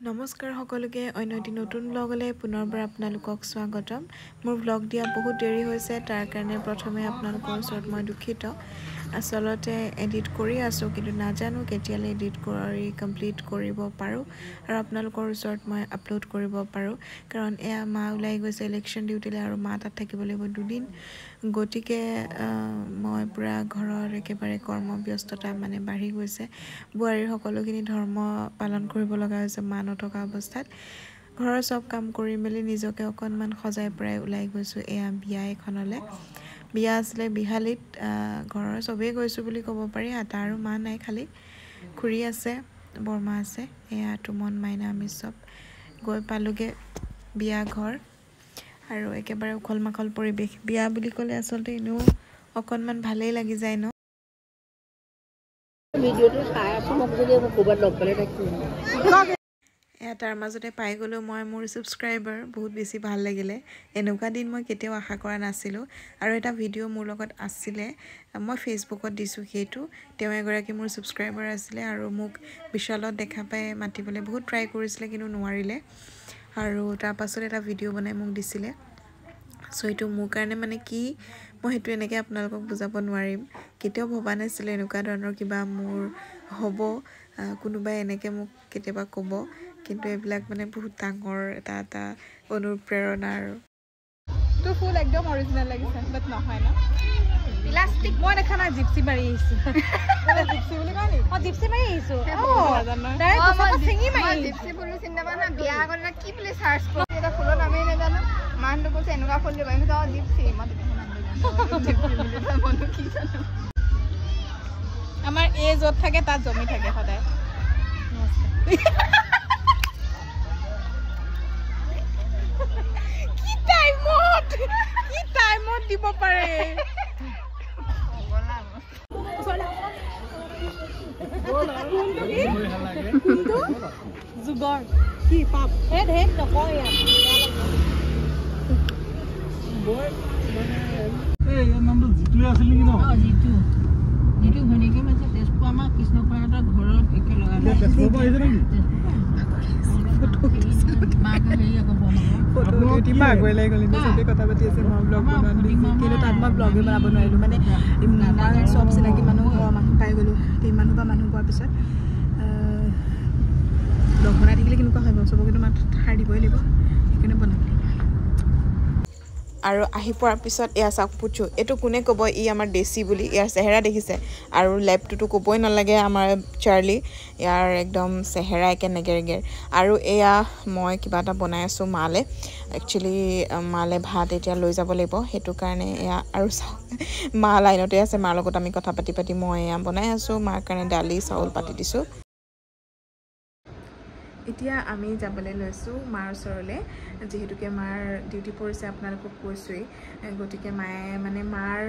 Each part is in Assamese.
নমস্কাৰ সকলোকে অন্য এটি নতুন ব্লগলৈ পুনৰবাৰ আপোনালোকক স্বাগতম মোৰ ব্লগ দিয়া বহুত দেৰি হৈছে তাৰ কাৰণে প্ৰথমে আপোনালোকৰ ওচৰত মই দুখিত আসলতে এডিট কৰি আছো কিন্তু নাজানো কেতিয়ালে এডিট কৰি কমপ্লিট কৰিব পাৰো আৰু আপোনালোকৰ ওচৰত মই আপলোড কৰিব পাৰো কাৰণ এয়া মা উলাই গৈছে ইলেকশন ডিউটিলে আৰু মা তাত থাকিব লাগিব দুদিন গটিকে মই পুৰা ঘৰৰ একেবাৰে কৰ্মব্যস্ততা মানে বাঢ়ি গৈছে বুৱাৰীৰ সকলোখিনি ধৰ্ম পালন কৰিব লগা হৈছে মা নথকা অৱস্থাত ঘৰৰ সব কাম কৰি মেলি নিজকে অকনমান সজাই পৰাই উলাই গৈছো এয়া বিয়া এখনলে বিয়া আসলে বিহালিত ঘৰৰ সবে গৈছো বুলি ক'ব পাৰি আটা আৰু মা নাই খালি খুৰি আছে বৰমা আছে এয়া তুমন মাইনা আমি সব গৈ পালোগে বিয়া ঘৰ আৰু একেবাৰে উখল মাখল পৰিবেশ বিয়া বুলি ক'লে আসলতে ইনো অকনমান ভালেই লাগি যায় ন ভিডিওটো চাই আছো মোক যদি ক'বাত লগ পালে থাকিম তাৰ মাজতে পাই গলো মই মোৰ সাবস্ক্ৰাইবাৰ বহুত বেছি ভাল লাগিলে এনেকুৱা দিন মই কেতিয়াও আশা কৰা নাছিলো আৰু এটা ভিডিও মোৰ লগত আছিল মই ফেসবুকত দিছো হেতু তেও এগৰাকী মোৰ সাবস্ক্ৰাইবাৰ আছিল আৰু মোক বিশালত দেখা পাই মাতিবলে বহুত ট্ৰাই কৰিছিল কিন্তু নোৱাৰিলে আৰু তাৰ পাছত এটা ভিডিও বনাই মোক দিছিলে সো এটো মোৰ কাৰণে মানে কি মই হেতু এনেকে আপোনালোকক বুজাব নোৱাৰিম কেতিয়াও ভবা নাছিল এনেকুৱা ধৰণৰ কিবা মোৰ হ'ব কোনোবাই এনেকে মোক কেতিয়াবা ক'ব কিন্তু এবিলাক মানে বহুত ডাঙৰ এটা অনুপ্ৰেৰণা আৰু তো ফুল একদম অৰিজিনাল লাগিছে বাট নহয় না প্লাষ্টিক মই দেখা না জিপসি মাৰি আহিছো জিপসি বুলি কয় নি জিপসি মাৰি আহিছো ডাইৰেক্ট কথা চিঙি মাৰি জিপসি ফুল চিন্তাবা না বিয়া কৰে কি বুলি সাৰ্চ কৰি এটা ফুলৰ নামেই নাজানো মানটো কৈছে এনেকুৱা ফুল দিব আমি তো জিপসি মই দেখোন নাম জিপসি বুলি মনো কি জানো আমাৰ এ যত থাকে তাত জমি থাকে সদায় কি টাইমত দিব পাৰে জুগৰ কি পাপ হেড নকয় এই নামটো জিতুৱে আছিল নেকি ন জিতু ভনিকে মানে তেজপুৰ আমাৰ কৃষ্ণপাৰাৰ ঘৰত একে লগালে তেজপুৰ আহিছে নেকি মাক হেৰি আকৌ ফটো উঠি মা গইলাই গলি সবে কথা পাতি আছে মই ব্লগ বনান দিছি কিন্তু তাত মই ব্লগে বনাব নোৱাৰিলো মানে ইমান সব চিনাকি মানুহ পাই গলো তে মানুহ পোৱাৰ পিছত ব্লগ বনাই থাকিলে কেনেকুৱা হয় সবকে তো মাত ঠাৰ দিবই লাগিব সেইকাৰণে বনাম আৰু আহি পোৱাৰ পিছত এয়া চাক পুচু এটো কোনে ক'ব ই আমাৰ দেশী বুলি ইয়াৰ চেহেৰা দেখিছে আৰু লেপটোটো ক'বই নালাগে আমাৰ চাৰ্লি ইয়াৰ একদম চেহেৰা একে নেগেৰগেৰ আৰু এয়া মই কিবা এটা বনাই আছো মালে একচুয়ালি মালে ভাত এতিয়া লৈ যাব লাগিব হেতু কাৰণে এয়া আৰু মা লাইনতে আছে মাৰ লগত আমি কথা পাতি মই এয়া বনাই আছো মাৰ কাৰণে দালি চাউল পাতি দিছো এতিয়া আমি যাবলৈ লৈছো মাৰ ওচৰলে যেহেতুকে মাৰ ডিউটি পৰিছে আপোনালোকক কৈছোই গটিকে মায়ে মানে মাৰ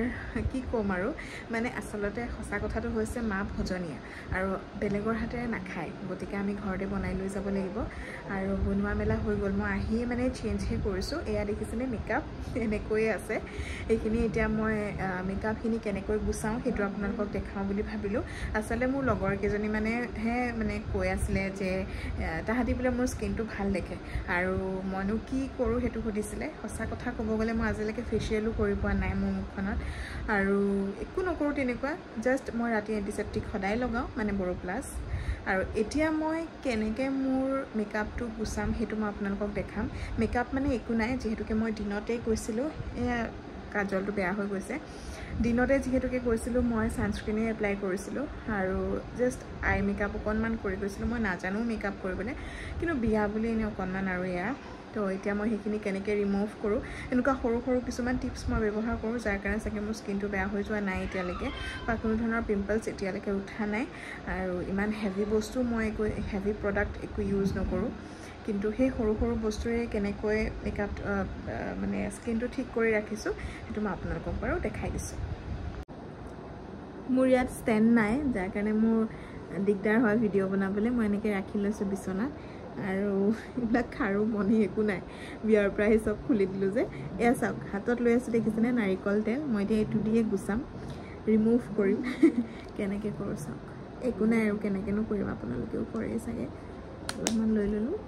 কি কম আৰু মানে আসলতে সঁচা কথাটো হৈছে মা ভজনীয়া আৰু বেলেগৰ হাতেৰে নাখায় গটিকে আমি ঘৰতে বনাই লৈ যাব লাগিব আৰু বনোৱা মেলা হৈ গ'ল মই আহি মানে চেঞ্জ হে কৰিছো এয়া দেখিছেনে মেকআপ এনেকৈ আছে এইখিনি এতিয়া মই মেকআপখিনি কেনেকৈ গুছাও হেতু আপোনালোকক দেখাও বুলি ভাবিলো আসলে মোৰ লগৰ কেজনী মানে কৈ আছিল যে তাহাঁতি বলে মোৰ স্কিনটো ভাল দেখে আৰু মইনো কি কৰো হেতু সুধিছিলে সঁচা কথা ক'ব গ'লে মই আজিলৈকে ফেচিয়েলো কৰি পোৱা নাই মোৰ মুখখনত আৰু একো নকৰো তেনেকুৱা জাস্ট মই ৰাতি এন্টিসেপ্টিক সদায় লগাও মানে বৰো প্লাস আৰু এতিয়া মই কেনেকে মোৰ মেকআপটো গুছাম হেতু মই আপোনালোকক দেখাম মেকআপ মানে একো নাই যেহেতুকে মই দিনতে কৈছিলো এয়া কাজলটো বেয়া হৈ গৈছে দিনতে যেহেতুকে কৈছিলো মই সানস্ক্ৰিন এপ্লাই কৰিছিলো আৰু জাস্ট আই মেকআপ অকনমান কৰি গৈছিলো মই নাজানো মেকআপ কৰিবলে কিন্তু বিয়া বুলি এনে অকনমান আৰু এয়া তো এতিয়া মই হেখিনি কেনেকে ৰিমুভ কৰো এনেকুৱা সৰু কিছুমান টিপস মই ব্যৱহাৰ কৰো যাৰ কাৰণে চাগে মোৰ স্কিনটো বেয়া হৈ যোৱা নাই এতিয়ালৈকে বা কোনো ধৰণৰ পিম্পলছ এতিয়ালৈকে উঠা নাই আৰু ইমান হেভি বস্তু মই হেভি প্ৰডাক্ট একো ইউজ নকৰো কিন্তু সেই সৰু বস্তুৰে কেনেকৈ মেকআপ মানে স্কিনটো ঠিক কৰি ৰাখিছো হেতু মই আপোনালোকক বাৰু দেখাই দিছো মোৰ ইয়াত ষ্টেণ্ড নাই যাৰ কাৰণে মোৰ দিগদাৰ হয় ভিডিও বনাবলৈ মই এনেকৈ ৰাখি লৈছো বিছনা আৰু ইবিলাক খাৰু বনি একো নাই বিয়াৰ প্ৰায় সব খুলি দিলো যে এয়া চাওক হাতত লৈ আছো দেখিছেনে নাৰিকল তেল মই এতিয়া এটু দিয়ে গুছাম ৰিমুভ কৰিম কেনেকৈ কৰো চাওক একো নাই আৰু কেনেকেনো কৰিম আপোনালোকেও কৰে চাগে অলপমান লৈ ল'লোঁ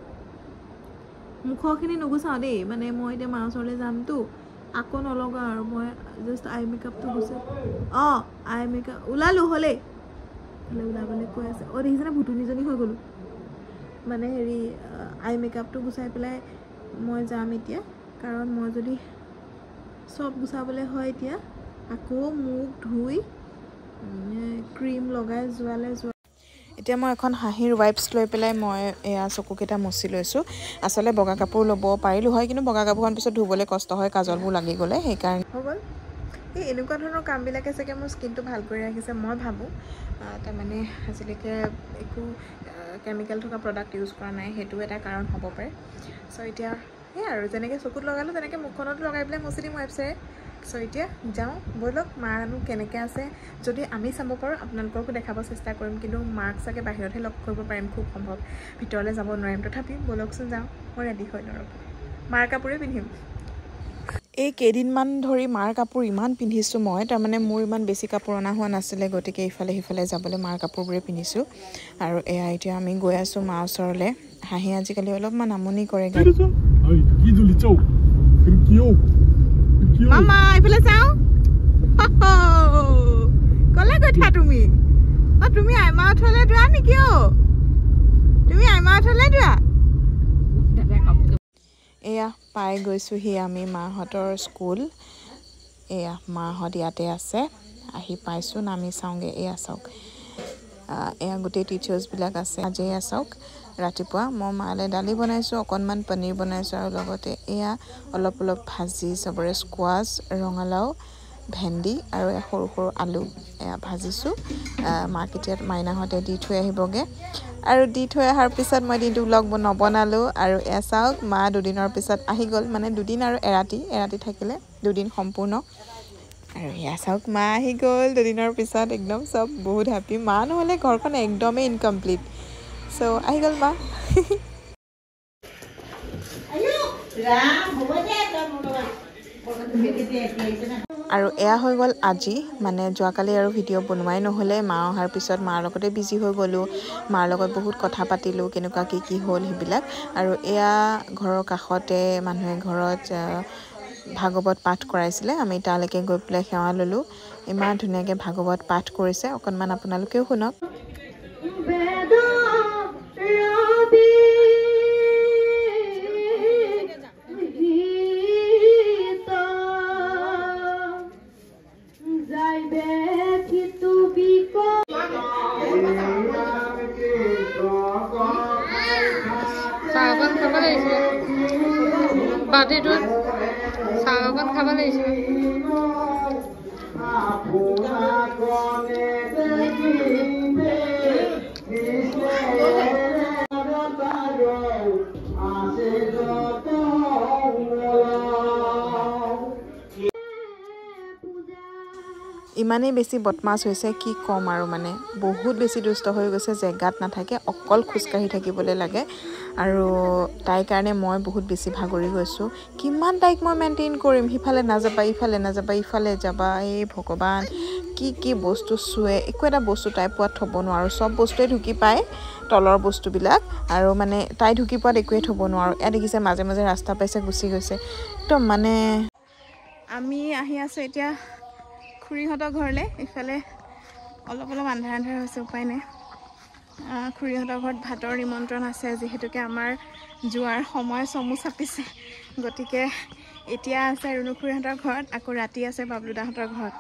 মুখখিনি নুগুচাওঁ দেই মানে মই এতিয়া মাৰ ওচৰলৈ যামতো আকৌ নলগাওঁ আৰু মই জাষ্ট আই মেকআপটো গুচাই আই মেকআপ ওলালোঁ হ'লেই ওলাবলৈ কৈ আছে দেখিছেনে ভুতুনিজনী হৈ গ'লোঁ মানে হেৰি আই মেকআপটো গুচাই পেলাই মই যাম এতিয়া কাৰণ মই যদি চব গুচাবলৈ হয় এতিয়া আকৌ মুখ ধুই ক্ৰীম লগাই যোৱা এতিয়া মই এখন হাঁহিৰ ৱাইপছ লৈ পেলাই মই এয়া চকুকেইটা মুচি লৈছোঁ আচলতে বগা কাপোৰ ল'ব পাৰিলোঁ হয় কিন্তু বগা কাপোৰখন পিছত ধুবলৈ কষ্ট হয় কাজলবোৰ লাগি গ'লে সেইকাৰণে হৈ গ'ল এই এনেকুৱা ধৰণৰ কামবিলাকে চাগে মোৰ স্কিনটো ভাল কৰি ৰাখিছে মই ভাবোঁ তাৰমানে আজিলৈকে একো কেমিকেল থকা প্ৰডাক্ট ইউজ কৰা নাই সেইটো এটা কাৰণ হ'ব পাৰে চ' এতিয়া সেই আৰু যেনেকৈ চকুত লগালোঁ তেনেকৈ মুখখনতো লগাই পেলাই মুচি দিম ৱাইপছেৰে চ' এতিয়া যাওঁ ব'লক মাৰনো কেনেকৈ আছে যদি আমি চাব পাৰোঁ আপোনালোককো দেখাব চেষ্টা কৰিম কিন্তু মাক চাগে বাহিৰতহে লগ কৰিব পাৰিম খুব সম্ভৱ ভিতৰলৈ যাব নোৱাৰিম তথাপি ব'লকচোন যাওঁ মই ৰেডি হৈ নৰ'ব মাৰ কাপোৰে পিন্ধিম এই কেইদিনমান ধৰি মাৰ কাপোৰ ইমান পিন্ধিছোঁ মই তাৰমানে মোৰ ইমান বেছি কাপোৰ অনা হোৱা নাছিলে গতিকে ইফালে সিফালে যাবলৈ মাৰ কাপোৰবোৰে পিন্ধিছোঁ আৰু এয়া এতিয়া আমি গৈ আছোঁ মাৰ ওচৰলৈ হাঁহি আজিকালি অলপমান আমনি কৰে মামা এইফালে চাওঁ ক'লে কথা তুমি তুমি আইমা ওঠৰলৈ যোৱা নেকি তুমি আইমা ওঠৰলৈ যোৱা এয়া পাই গৈছোঁহি আমি মাহঁতৰ স্কুল এয়া মাহঁত ইয়াতে আছে আহি পাইছোঁ নামি চাওঁগৈ এয়া চাওক এয়া গোটেই টিচাৰ্ছবিলাক আছে আজি এয়া চাওক ৰাতিপুৱা মই মালৈ দালি বনাইছোঁ অকণমান পনীৰ বনাইছোঁ আৰু লগতে এয়া অলপ ভাজি চবৰে স্কোৱাছ ৰঙালাও ভেন্দি আৰু সৰু সৰু আলু এয়া ভাজিছোঁ মাক এতিয়া মাইনাহঁতে দি থৈ আহিবগৈ আৰু দি থৈ অহাৰ পিছত মই দিনটো ব্লগ নবনালোঁ আৰু এয়া চাওক মা দুদিনৰ পিছত আহি গ'ল মানে দুদিন আৰু এৰাতি থাকিলে দুদিন সম্পূৰ্ণ আৰু এয়া চাওক মা আহি গ'ল দুদিনৰ পিছত একদম চব বহুত হেপ্পী মা নহ'লে ঘৰখন একদমেই ইনকমপ্লিট চ' আহি গ'ল মা আৰু এয়া হৈ গ'ল আজি মানে যোৱাকালি আৰু ভিডিঅ' বনোৱাই নহ'লে মা অহাৰ পিছত মাৰ লগতে বিজি হৈ গ'লোঁ মাৰ লগত বহুত কথা পাতিলোঁ কেনেকুৱা কি হ'ল সেইবিলাক আৰু এয়া ঘৰৰ কাষতে মানুহে ঘৰত ভাগৱত পাঠ কৰাইছিলে আমি তালৈকে গৈ পেলাই সেৱা ল'লোঁ ইমান ধুনীয়াকৈ ভাগৱত পাঠ কৰিছে অকণমান আপোনালোকেও শুনক বাতিটোত চাহ অকণ খাব লাগিছিল ইমানেই বেছি বদমাছ হৈছে কি ক'ম আৰু মানে বহুত বেছি দুষ্ট হৈ গৈছে জেগাত নাথাকে অকল খোজকাঢ়ি থাকিবলৈ লাগে আৰু তাইৰ কাৰণে মই বহুত বেছি ভাগৰি গৈছোঁ কিমান তাইক মই মেইনটেইন কৰিম সিফালে নাযাবা ইফালে নাযাবা ইফালে যাবা এই ভগৱান কি বস্তু চুৱে একো এটা বস্তু তাই পোৱাত থ'ব নোৱাৰোঁ চব বস্তুৱে ঢুকি পায় তলৰ বস্তুবিলাক আৰু মানে তাই ঢুকি পোৱাত একোৱে থ'ব নোৱাৰোঁ এয়া দেখিছে মাজে মাজে ৰাস্তা পাইছে গুচি গৈছে একদম মানে আমি আহি আছোঁ এতিয়া খুৰীহঁতৰ ঘৰলৈ ইফালে অলপ আন্ধাৰ হৈছে উপায় নাই খুৰীহঁতৰ ঘৰত ভাতৰ নিমন্ত্ৰণ আছে যিহেতুকে আমাৰ যোৱাৰ সময় চমু চাপিছে গতিকে এতিয়া আছে ৰুণু খুৰীহঁতৰ ঘৰত আকৌ ৰাতি আছে বাবলুদাহঁতৰ ঘৰত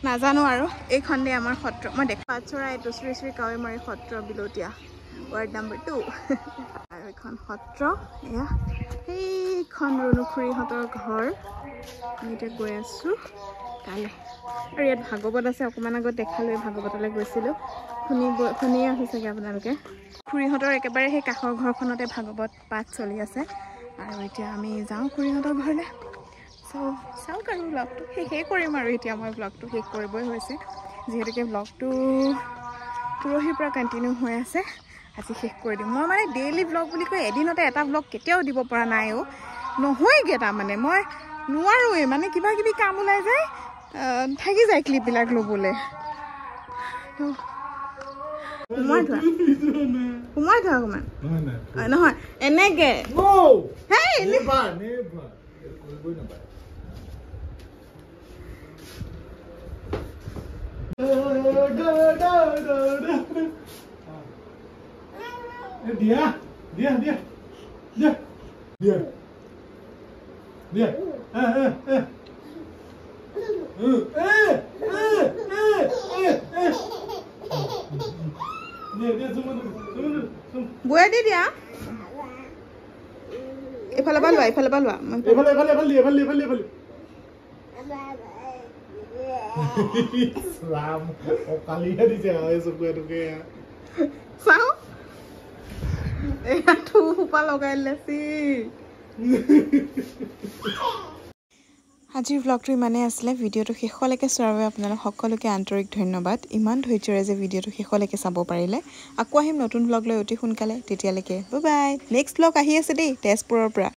নাজানো আৰু এইখনেই আমাৰ সত্ৰ মই দেখা পাতচৰা এইটো শ্ৰী শ্ৰী কাৱৈমাৰী সত্ৰ বিলতীয়া ৱাৰ্ড নম্বৰ 2 আৰু এখন সত্ৰ এয়া সেইখন ৰুণু খুৰীহঁতৰ ঘৰ আমি এতিয়া গৈ আছোঁ তালৈ আৰু ইয়াত ভাগৱত আছে অকণমান আগত দেখালোঁ ভাগৱতলৈ গৈছিলোঁ শুনিয়ে আছে চাগে আপোনালোকে খুৰীহঁতৰ একেবাৰে সেই কাষৰ ঘৰখনতে ভাগৱত পাঠ চলি আছে আৰু এতিয়া আমি যাওঁ খুৰীহঁতৰ ঘৰলৈ চাওক আৰু ব্লগটো শেষেই কৰিম আৰু এতিয়া মই ব্লগটো শেষ কৰিবই হৈছে যিহেতুকে ব্লগটো পৰহিৰ পৰা কণ্টিনিউ হৈ আছে আজি শেষ কৰি দিম মই মানে ডেইলি ব্লগ বুলি কৈ এদিনতে এটা ব্লগ কেতিয়াও দিব পৰা নাই নহয়গৈ তাৰমানে মই নোৱাৰোঁৱেই মানে কিবা কিবি কাম ওলাই যায় থাকি যায় ক্লিপবিলাক ল'বলৈ সোমাই থোৱা অকণমান নহয় এনেকে হেই দিয়া দিয়া দিয়া দিয়া দিয়া দিয়া বুঢ়া দি দিয়া এইফালৰ পৰা লোৱা এইফালৰ পৰা লোৱা চাওঁ এয়া থু সোপা লগাই লেছি আজিৰ ভ্লগটো ইমানেই আছিলে ভিডিঅ'টো শেষলৈকে চোৱাৰ বাবে আপোনালোক সকলোকে আন্তৰিক ধন্যবাদ ইমান ধৈৰ্যৰে যে ভিডিঅ'টো শেষলৈকে চাব পাৰিলে আকৌ আহিম নতুন ভ্লগ লৈ অতি সোনকালে তেতিয়ালৈকে বাই বাই নেক্সট ভ্লগ আহি আছে দেই তেজপুৰৰ পৰা